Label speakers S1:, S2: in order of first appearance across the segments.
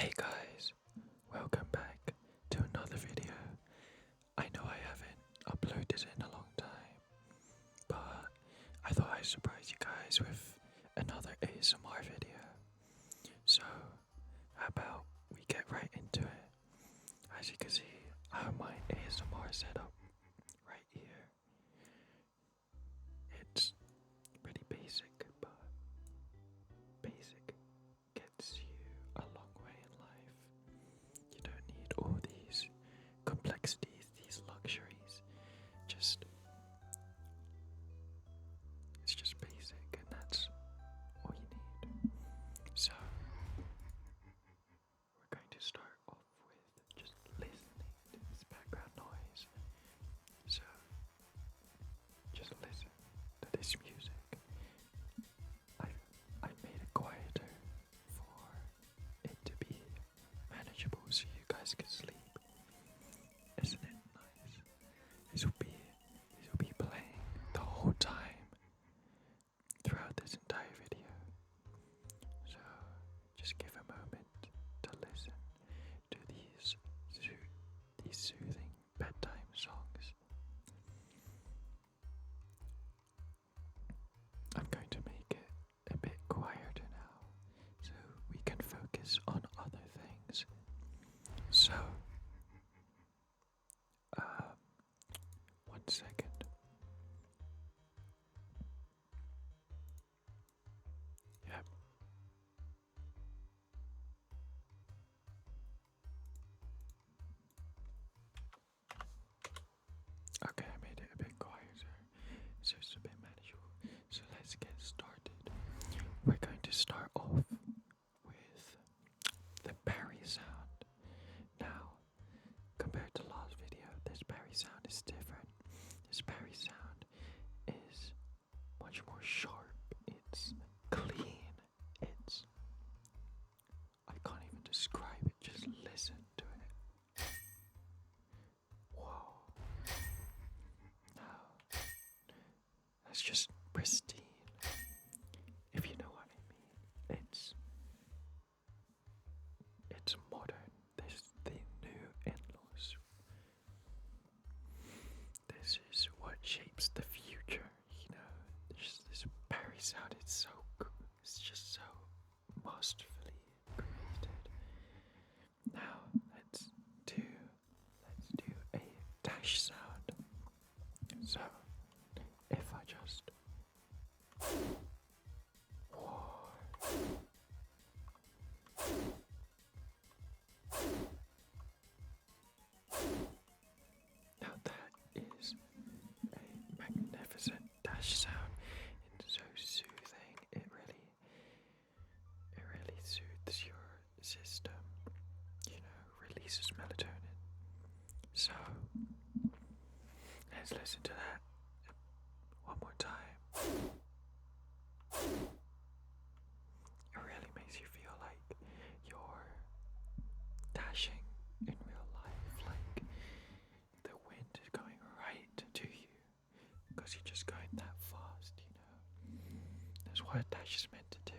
S1: Hey guys, welcome back to another video. I know I haven't uploaded in a long time, but I thought I'd surprise you guys with another ASMR video. So, how about we get right into it? As you can see, I have my ASMR setup right here. It's pretty basic, but basic gets you a long way in life. You don't need all these complexities, these luxuries. It's just basic, and that's all you need. So, we're going to start off with just listening to this background noise. So, just listen to this music. I've made it quieter for it to be manageable so you guys can sleep. Isn't it nice? This will be playing the whole time throughout this entire video. So just give a moment to listen to these soothing bedtime songs. I'm going to make it a bit quieter now so we can focus on other things. So, 1 second. Yep. Okay, I made it a bit quieter, so it's a bit manageable. So let's get started. We're going to start off with the berry sound. Now, compared to last video, this berry sound is different. This berry sound is much more sharp. It's clean. I can't even describe it, just listen to it. Whoa. Now, that's just pristine. If you know what I mean. It's modern. This is the new Inlaws. This is what shapes the future, you know. This berry sound, it's just so masterfully created. Now let's do a dash sound. So if I just now that is a magnificent dash sound. It's so soothing. It really soothes your system. You know, releases melatonin. So let's listen to that one more time. It really makes you feel like you're dashing in real life, like the wind is going right to you because you're just going that fast, you know. That's what a dash is meant to do.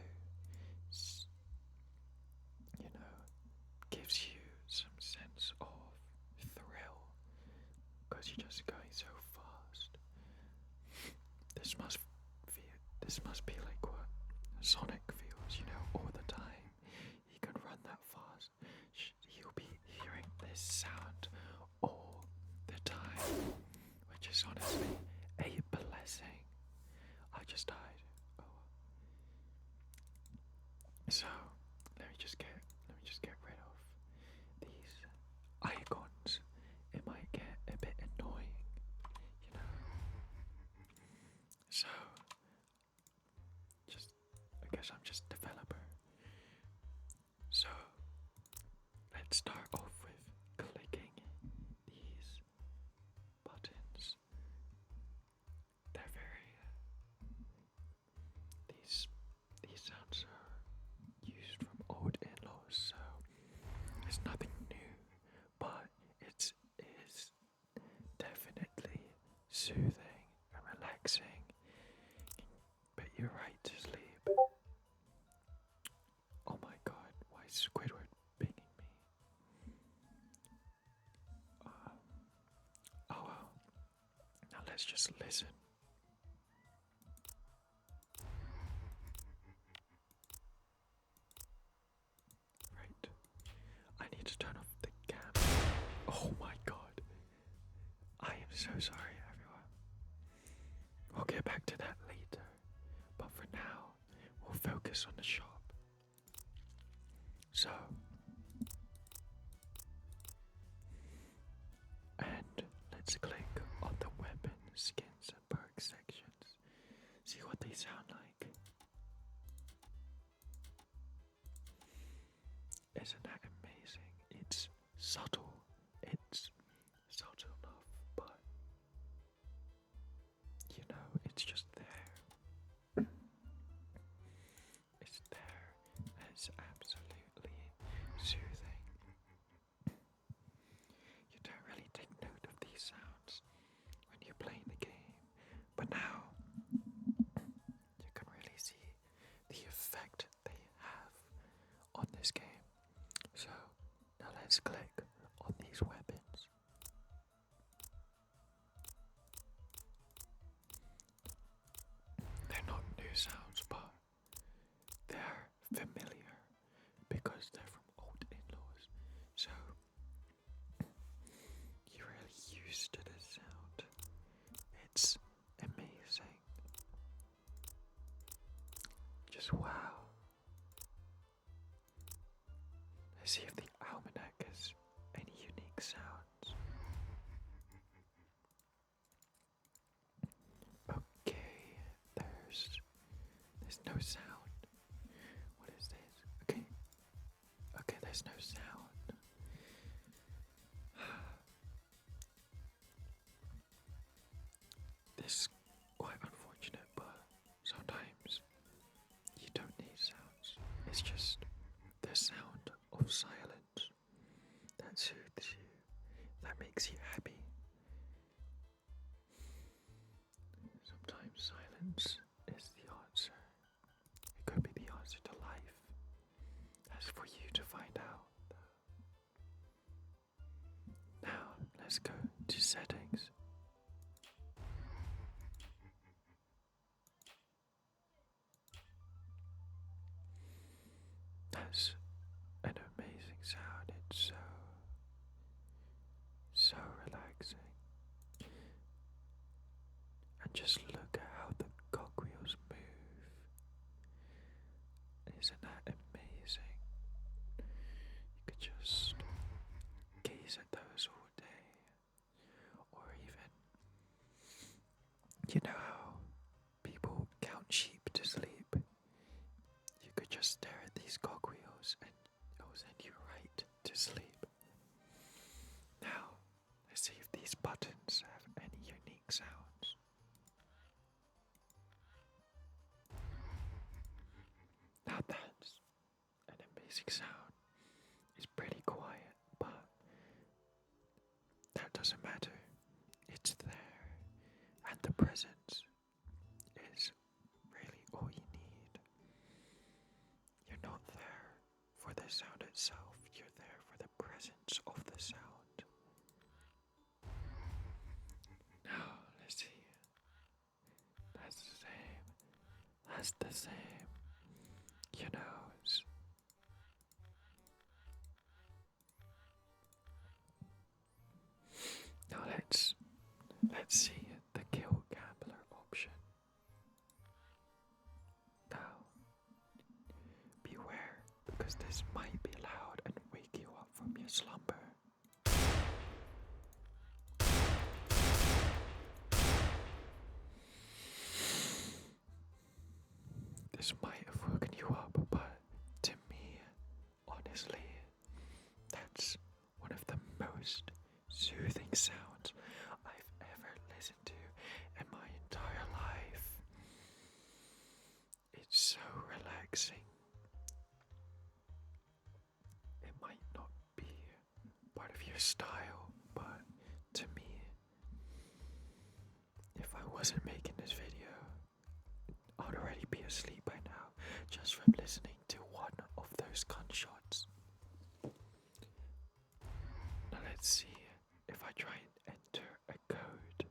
S1: You know, gives you some sense of thrill because you're just going so fast. This must be like what Sonic feels, you know, all the time. He can run that fast. You'll be hearing this sound all the time, which is honestly a blessing. I just died. Oh. So let me just get rid of these icons. It might get a bit annoying, you know. So I guess I'm just developer. So let's start off with clicking these buttons. They're these sounds are used from old Inlaws, so it's nothing new, but it is definitely soothing and relaxing. But you're right to sleep. Oh my god, why is Squidward being let's just listen. Right. I need to turn off the camera. Oh my god. I am so sorry, everyone. We'll get back to that later. But for now, we'll focus on the shop. So, and let's click on the weapon, skins, and perk sections. See what they sound like. Isn't that amazing? It's subtle. It's subtle enough, but you know, it's just there. It's there. It's absolutely soothing. You don't really take note of these sounds when you're playing the game, but now you can really see the effect they have on this game. So now let's click on these weapons. They're not new sounds, but they're familiar because they're from old Inlaws. So you're really used to the sound. It's amazing. Just wow. Let's see if the almanac has any unique sounds. Okay, there's no sound. What is this? Okay, there's no sound. This is quite unfortunate, but sometimes you don't need sounds. It's just the sound of silence that soothes you, that makes you happy. Sometimes silence is the answer. It could be the answer to life. That's for you to find out. Now, let's go to settings. That's an amazing sound. It's so relaxing. And just look at how the cogwheels move. Isn't that amazing? You could just gaze at those all day. Or even, you know how people count sheep to sleep? You could just stare at these cogwheels and it will send you right to sleep. Now, let's see if these buttons have any unique sounds. Now that's an amazing sound. It's pretty quiet, but that doesn't matter. It's there, and the presence is really all you need. You're not there for the sound itself, you're there for the presence of the sound. Now, let's see. That's the same. That's the same. You know, now let's see the kill gambler option. Now, beware, because this might be loud and wake you up from your slumber. This might have woken you up, but to me, honestly, that's one of the most soothing sounds I've ever listened to in my entire life. It's so relaxing. It might not be part of your style, but to me, if I wasn't making this video, I'd already be asleep by now, just from listening to one of those gunshots. Now let's see if I try and enter a code.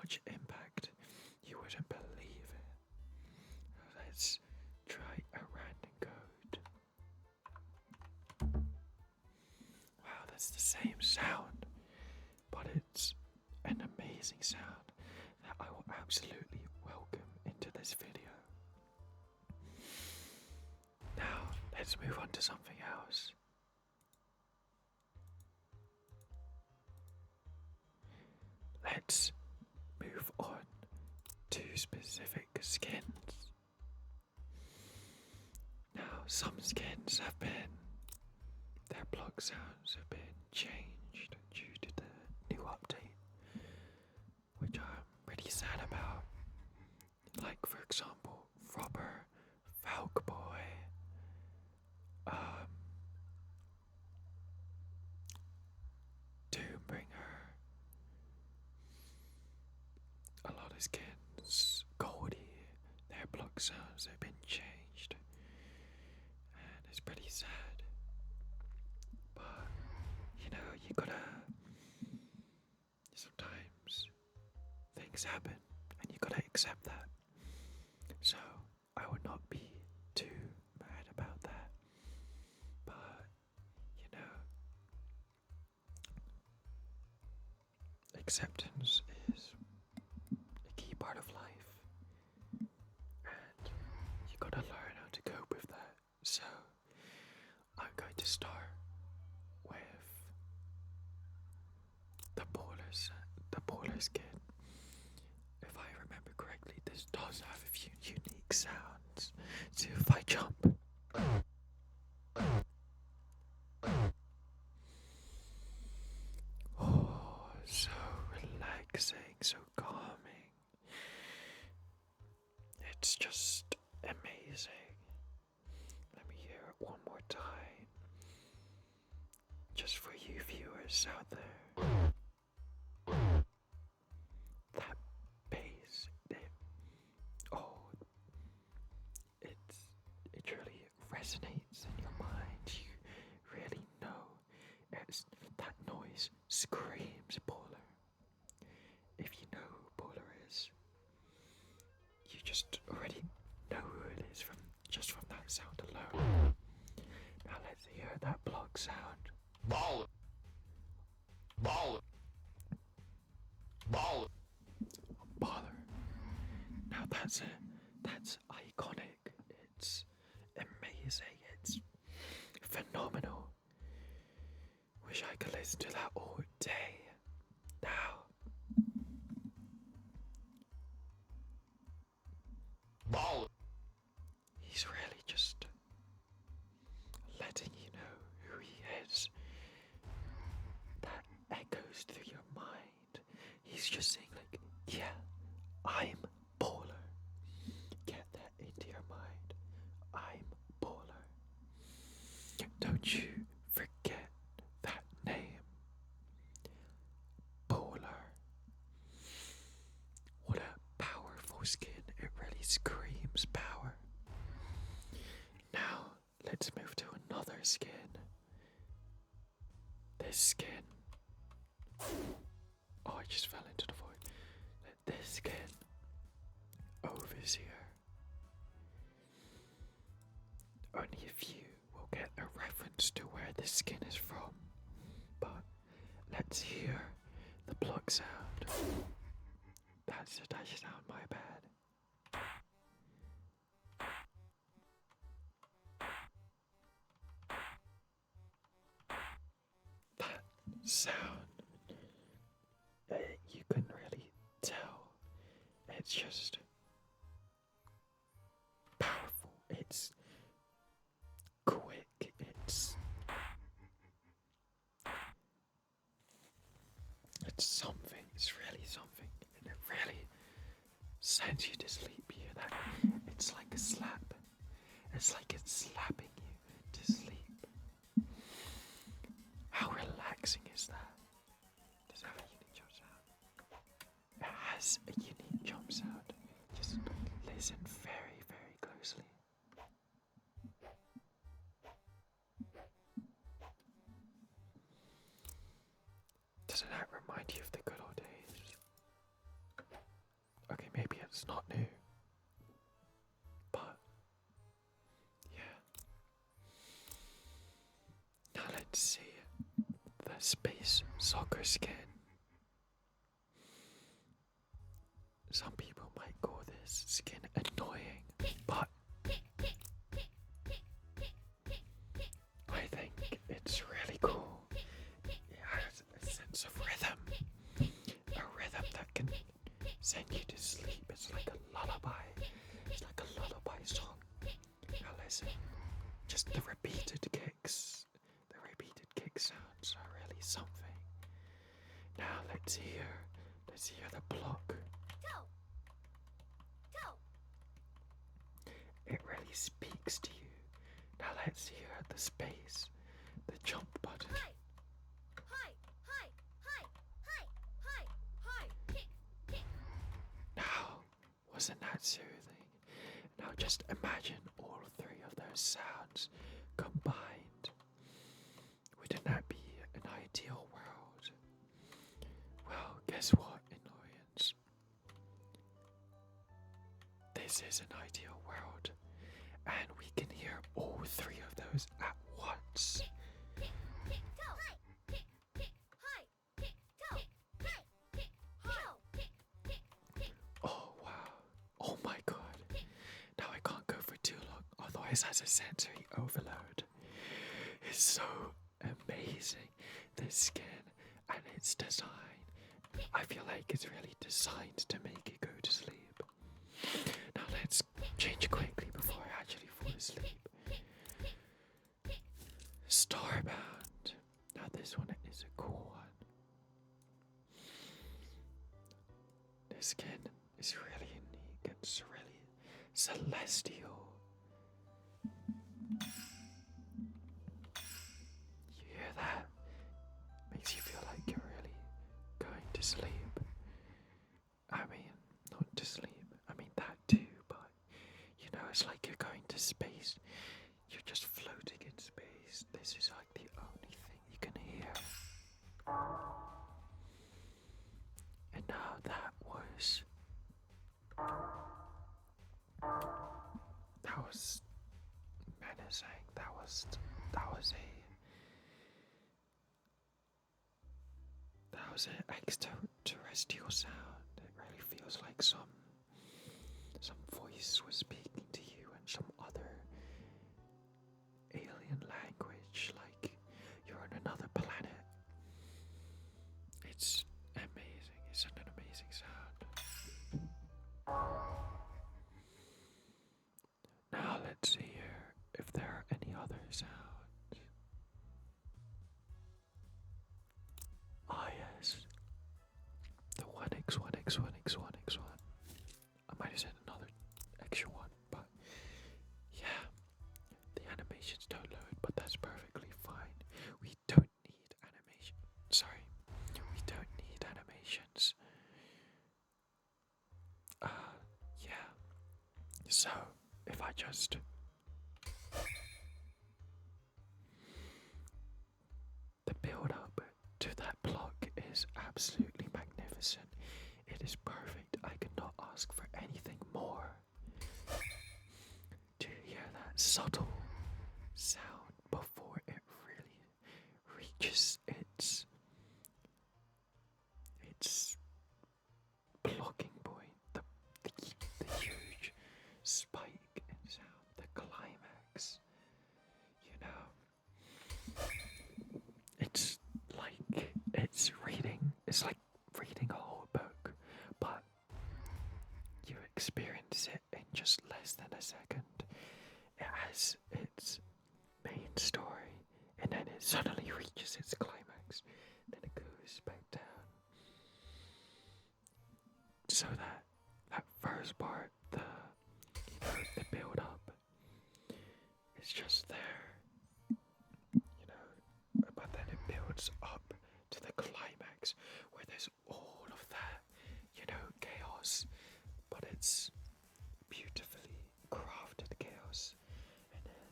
S1: much impact you wouldn't believe it. Let's try a random code. Wow, that's the same sound, but it's an amazing sound that I will absolutely welcome into this video. Now, let's move on to something else. Let's move on to specific skins. Now, some skins have been, their block sounds have been changed due to the new update, which I'm pretty sad about. Like, for example, Robber, Falcboy, Doombringer, a lot of skins, Goldie, their block sounds have been changed, and it's pretty sad. But, you know, you gotta, sometimes things happen, and you gotta accept that. So, I would not be too mad about that. But, you know, acceptance is a key part of life, and you gotta learn how to cope with that. So, I'm going to start with the Bowler skin. If I remember correctly, this does have a few unique sounds. So if I jump, oh, so relaxing, so calming. It's just amazing. Let me hear it one more time, just for you viewers out there. That bass, it really resonates in your mind. You really know that noise screams Bowler. If you know who Bowler is, you just already know who it is from that sound alone. Now let's hear that block sound. Bowler. Now that's iconic. It's amazing. It's phenomenal. Wish I could listen to that all day. Now, he's really just letting you know who he is. That echoes through your mind. He's just saying like, yeah, I'm Bowler. Get that into your mind. I'm Bowler. Don't you forget that name. Bowler. What a powerful skin. It really screams power. Now, let's move to another skin. This skin. Oh, I just fell into the void. This skin. Overseer. Only a few will get a reference to where this skin is from. But let's hear the block sound. That's a touchdown, my bad. That sound, you can really tell. It's just powerful. It's quick. It's something. It's really something. And it really sends you to sleep. You hear that? It's like a slap. It's like it's slapping you to sleep. How relaxing is that? Does it have a unique jump sound? It has a unique jump sound. Just listen very, very closely. Doesn't that remind you of the good old days? Okay, maybe it's not new. But yeah. Now let's see the space soccer skin. Some people might call this skin annoying, but I think it's really cool. It has a sense of rhythm. A rhythm that can send you to sleep. It's like a lullaby. It's like a lullaby song. Now listen, just the repeated kicks. The repeated kick sounds are really something. Now let's hear the block. It really speaks to you. Now let's hear the space, the jump button. Now, wasn't that soothing? Now just imagine all three of those sounds combined. Wouldn't that be an ideal world? Well, guess what, annoyance? This is an ideal world, and we can hear all three of those at once. Oh wow, oh my god. Now I can't go for too long, otherwise has a sensory overload. It's so amazing, this skin and its design. I feel like it's really designed to make you go to sleep. Now let's change quickly before I actually fall asleep. Starbound. Now this one is a cool one. This skin is really unique. It's really celestial. You hear that? Makes you feel like you're really going to sleep. I mean, not to sleep. I mean that too, but you know, it's like you're going to space. You're just floating in space. This is like the only thing you can hear. And now that was menacing. That was an extraterrestrial sound. It really feels like some voice was speaking to you in some other alien language, like you're on another planet. It's amazing. It's an amazing sound. Now let's see here if there are any other sounds. Ah yes, the 1x, 1x, 1x, 1x, 1. I might have said another extra one, but yeah, the animations don't load, but that's perfectly fine. We don't need animation. Sorry, we don't need animations. Yeah. So if I just the build up to that block is absolutely magnificent. It is perfect. I could not ask for anything more. To hear that subtle sound before it really reaches its blocking point, the huge spike in sound, the climax. You know, it's like reading a whole book, but you experience it in just less than a second. It has its main story, and then it suddenly reaches its climax, then it goes back down. So that first part, the build up, is just there, but then it builds up to the climax where there's all of that, chaos, but it's beautifully crafted chaos. And then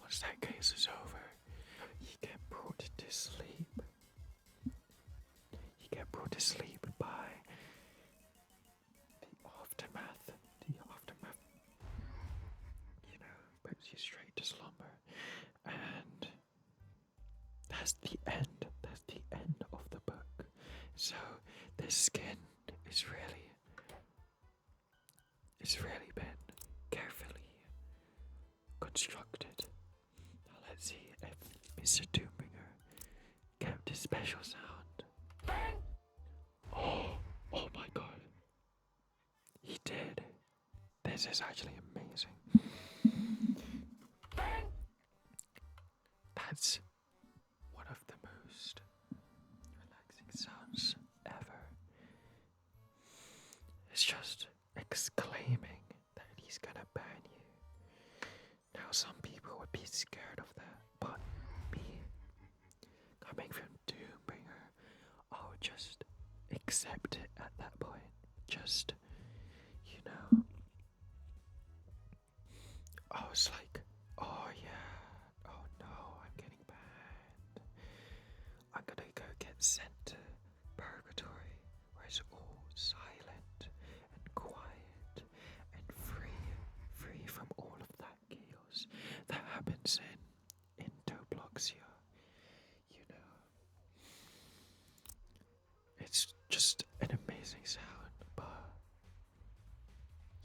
S1: once that chaos is over, you get brought to sleep. You get brought to sleep by that's the end. That's the end of the book. So this skin is really been carefully constructed. Now let's see if Mr. Doombringer kept his special sound. Oh my god. He did. This is actually amazing. That's one of the most relaxing sounds ever. It's just exclaiming that he's gonna burn you. Now some people would be scared of that, but me, coming from Doombringer, I would just accept it at that point. Just, you know, I was like, oh yeah, oh no, I'm getting banned. I'm gonna go get sent to purgatory, where it's all silent and quiet and free from all of that chaos that happens in Doughbloxia. You know, it's just an amazing sound, but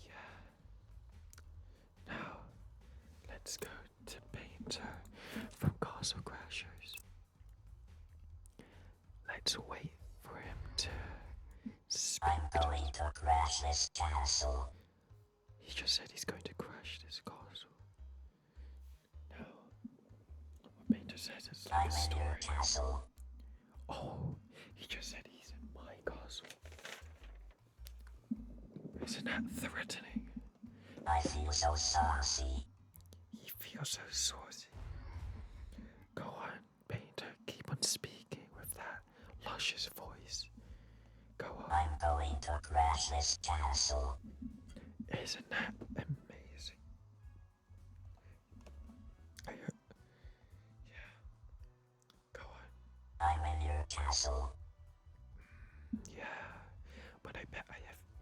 S1: yeah. Now, let's go to Painter from Castle Crashers. Let's wait for him to speak.
S2: I'm going to crash this castle.
S1: He just said he's going to crash this castle. Now, what Painter says is like
S2: I'm
S1: a story.
S2: in your castle.
S1: Oh, he just said he's in my castle. Isn't that threatening?
S2: I feel so saucy.
S1: He feels so saucy. Go on, Painter, keep on speaking with that luscious voice. Go on.
S2: I'm going to crash this castle.
S1: Isn't that amazing? Yeah. Go on.
S2: I'm in your castle.
S1: Yeah. But I bet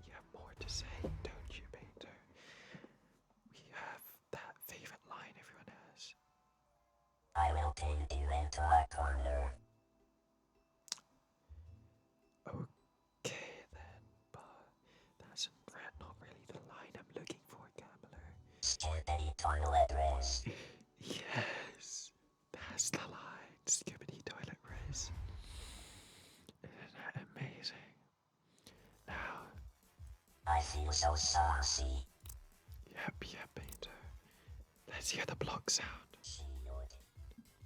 S1: you have more to say, don't you, Painter? We have that favorite line everyone has.
S2: I will pin you into a corner.
S1: Okay then, but that's not really the line I'm looking for, Gambler.
S2: Skibbity toilet riz.
S1: Yes, that's the line. Skibbity toilet riz. Isn't that amazing? Now,
S2: I feel so saucy.
S1: yep, Painter. Let's hear the block sound.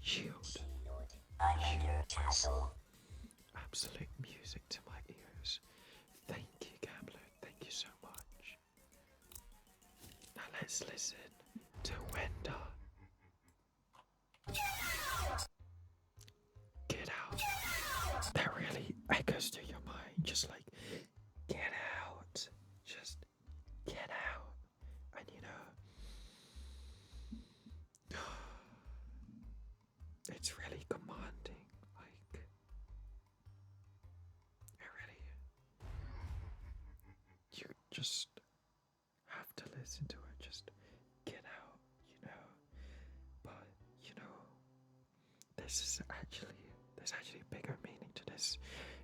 S1: Shield.
S2: I'm in your castle.
S1: Absolute music to my ears. Thank you, Gambler. Thank you so much. Now let's listen to Wenda. Get out. That really echoes to your mind. Just like, get out. Just get out. And you know, it's really commanding. Like, it really, you just have to listen to her. Just get out, you know. But, you know, there's actually a bigger meaning to this.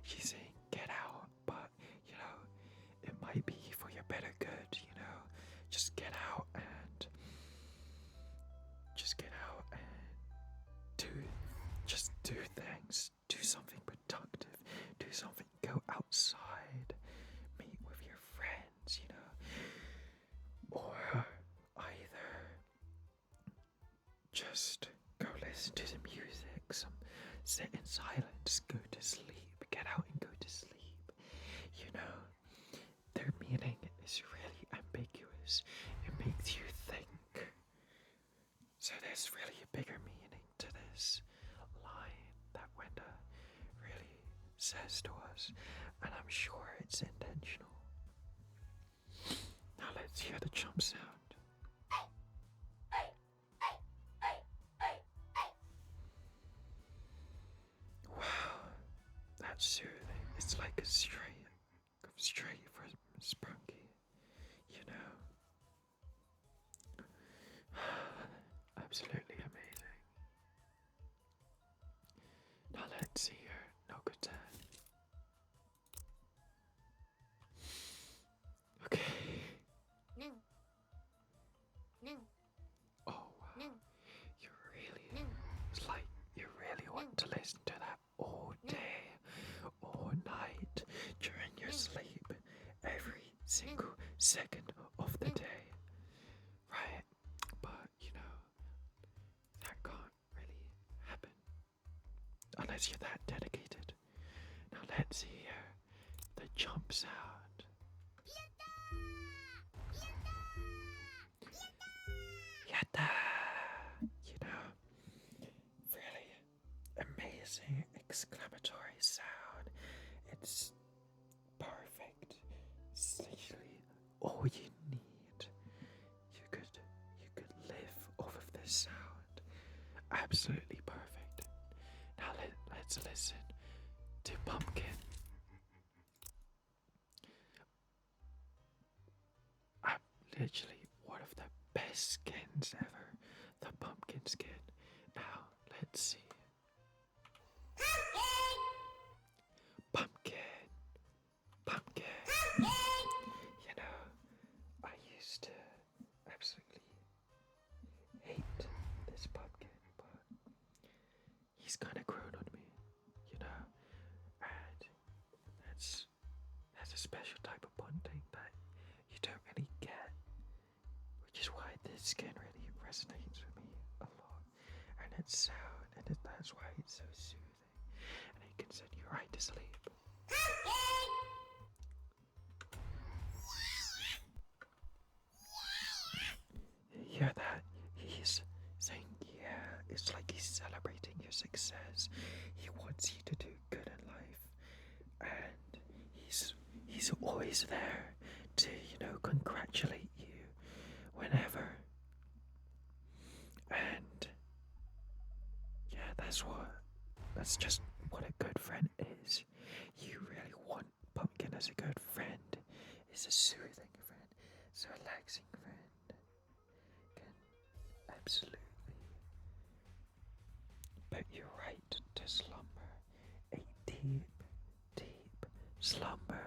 S1: She's saying get out, but, you know, it might be for your better good, you know. Just get out and do things. Do something productive. Do something. Go outside. Meet with your friends, you know. Or either just go listen to some music, sit in silence, go to sleep, get out and go to sleep. You know, their meaning is really ambiguous. It makes you think. So there's really a bigger meaning to this line that Wenda really says to us, and I'm sure it's intentional. Now let's hear the jump sound. Wow, that's soothing. It's like a straight from Spunky, you know. Absolutely amazing. good then. Okay.
S3: No. No.
S1: Oh wow.
S3: No.
S1: You really,
S3: No.
S1: it's like you really want to listen to that all day, all night, during your sleep, every single second of the day. Right? But you know, that can't really happen unless you're that dedicated. Now let's hear the jump sound. Yatta! You know, really amazing exclamatory sound. It's perfect. It's literally all you need. You could live off of this sound. Absolutely perfect. Now let's listen to Pumpkin. Literally one of the best skins ever. The pumpkin skin. Now let's see. Pumpkin. Pumpkin. You know, I used to absolutely hate this pumpkin, but he's kind of grown on me, you know, and that's a special type of bonding that you don't really get, which is why this skin really resonates with me a lot, and its sound, and that's why it's so soothing, and it can send you right to sleep. You hear that? He's saying, yeah, it's like he's celebrating your success. He wants you to do good in life, and he's always there to, you know, congratulate you whenever. And yeah, that's just what a good friend is. You really want Pumpkin as a good friend. Is a soothing friend, it's a relaxing friend. Can absolutely put you right to slumber. A deep, deep slumber.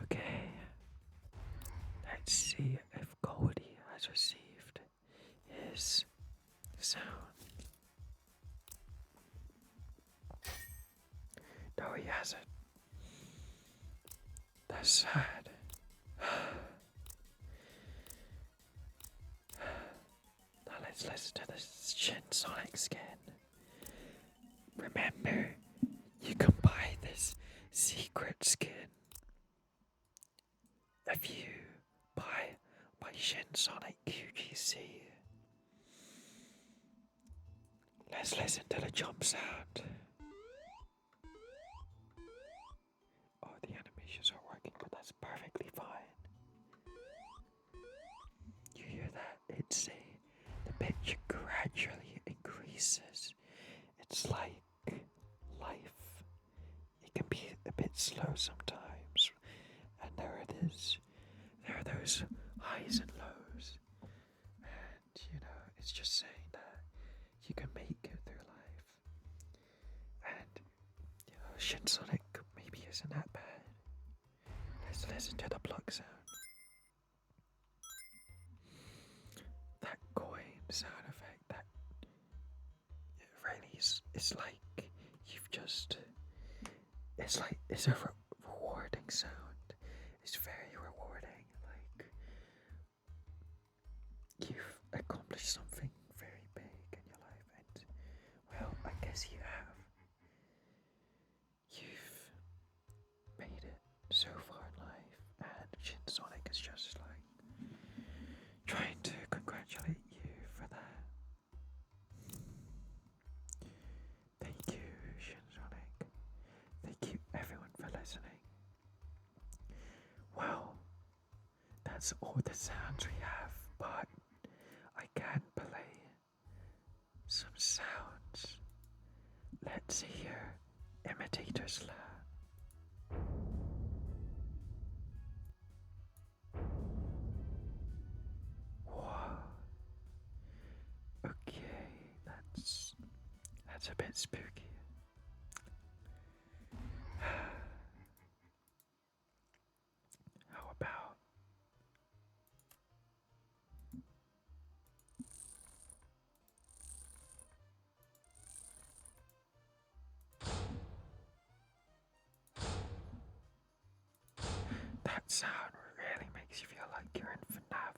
S1: Okay, let's see if Goldie has received his sound. No, he hasn't. That's sad. Now let's listen to the Shin Sonic skin. Remember, you can buy this secret skin if you buy my Shin Sonic QGC. Let's listen to the jump sound. Oh, the animations are working, but that's perfectly fine. You hear that? The pitch gradually increases. It's like life. It can be a bit slow sometimes, and there it is. There are those highs and lows, and you know, it's just saying that you can make it through life. And you know, Shin Sonic maybe isn't that bad. Let's listen to the plug sound. That coin sound effect, that it really is, it's like you've just, it's a rewarding sound. It's very rewarding, like you've accomplished something very big in your life, and well, I guess you have. You've made it so far in life, and Shin Sonic is just like trying to congratulate you for that. Thank you, Shin Sonic. Thank you, everyone, for listening. Well, that's all the sounds we have, but I can play some sounds. Let's hear Imitator's Lab. Whoa. Okay, that's It's a bit spooky. How about that sound really makes you feel like you're in FNAF,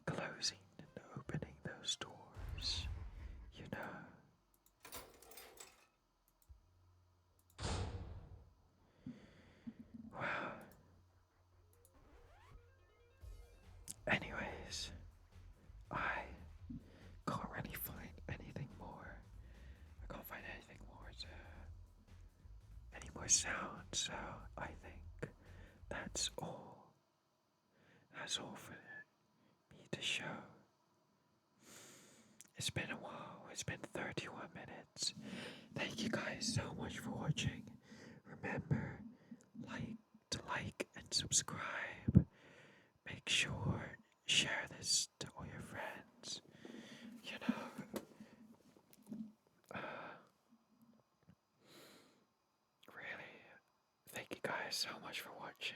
S1: closing and opening those doors, you know. Wow. Anyways, I can't really find anything more. I can't find anything more any more sound, so I think that's all. That's all for me to show. It's been a while. It's been 31 minutes. Thank you guys so much for watching. Remember, like and subscribe. Make sure share this to all your friends. You know, really, thank you guys so much for watching.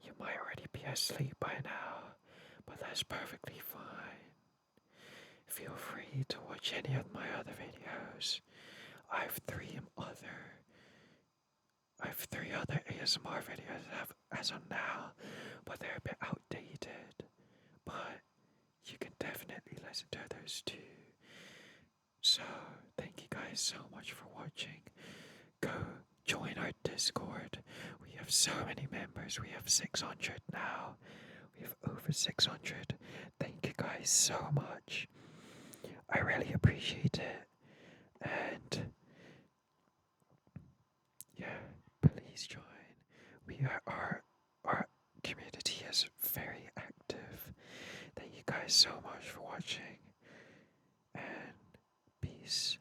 S1: You might already be asleep by now, but that's perfectly fine. Feel free to watch any of my other videos. I have three other ASMR videos as of now, but they're a bit outdated. But you can definitely listen to those too. So thank you guys so much for watching. Go join our Discord. We have so many members. We have 600 now. We have over 600. Thank you guys so much. I really appreciate it. And yeah, please join. Our community is very active. Thank you guys so much for watching. And peace.